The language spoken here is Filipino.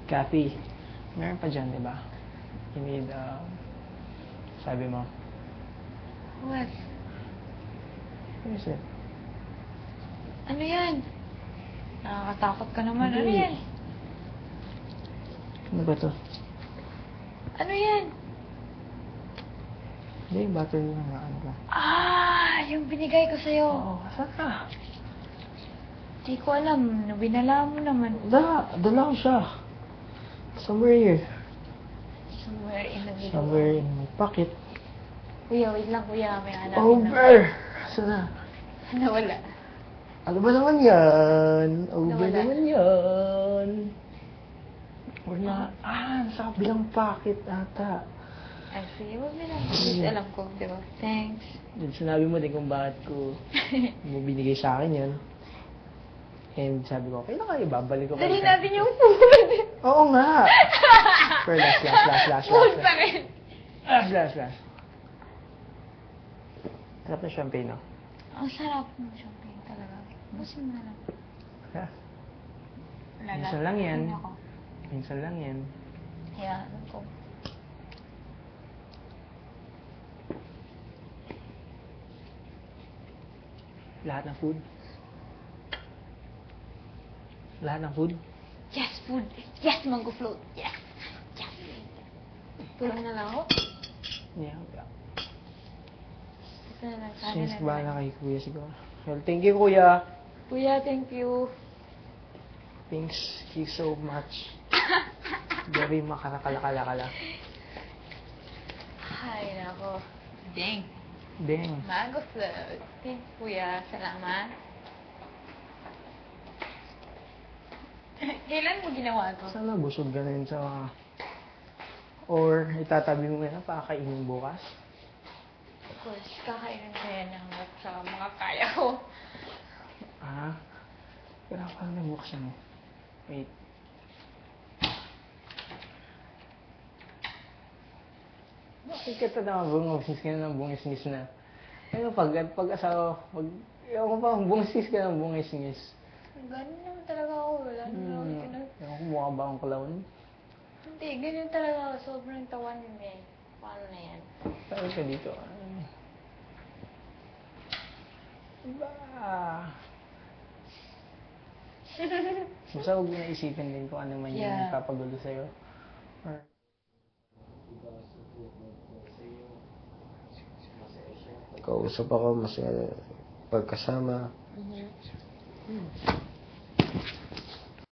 Kathy, meron pa dyan, di ba? You need, sabi mo. What? What is it? Ano yan? Nakakatakot ka naman. Ano Hindi. yan? Ano ba to? Ano yan? Hindi, yung battery na nga, ano ba? Yung binigay ko sa'yo. Oo, saan ka? Hindi ko alam. Binala mo naman. Dala ko siya. Somewhere here. Somewhere in the middle. Somewhere in my pocket. Kuya, wait lang kuya. May hanapin Over! Saan na? Nawala. Ano ba naman yan? Over Nawala. naman yan. Wala. Sa kabilang pocket ata. Ay, sige. Huwag na lang. Just alam ko, di ba? Thanks. Then sinabi mo din kung bakit ko mo binigay sa akin yan. And sabi ko, kailan kayo babalik ko Dali kayo? natin yung food. Oo nga. Pero last. Food pa rin. Last. Sarap na champagne, no? Ang sarap ng champagne talaga. Busin mo na lang. Ha? Lala. Minsan lang yan. Ako. Minsan lang yan. Hayaan ko. Lahat ng food. Lahat ng food. Yes, food. Yes, mango float. Yes. Yes. Tulong na lang ako. Yeah. Ito na lang. Sana Since na bahala lang. kay kuya siguro. Well, thank you kuya. Kuya, thank you. Thanks you so much. Very makarakalakala. Ay, nako. Dang. Dang. Mango float. Thanks, kuya. Salamat. Kailan mo ginawa to? Sana busog ka rin sa... Or itatabi mo yan, pakakainin bukas. Of course, kakainin ko yan hanggat sa mga kaya ko. Pero ako na buksan mo. Wait. Bakit ka na bungis ka na ng bungis-ngis na? Ano pag-asawa, ewan ko pa, bungis ka ng bungis-ngis. Ganun naman talaga ako. Wala naman. Ewan ko, mukha ba akong clown? Hindi, ganyan talaga ako. Sobrang tawan yun eh. Paano na yan? Tawag ka dito. Ba? Basta huwag mo na isipin din kung ano man yung Yeah. papagulo sa'yo. Or... Kausap ako, mas pagkasama. Mhm.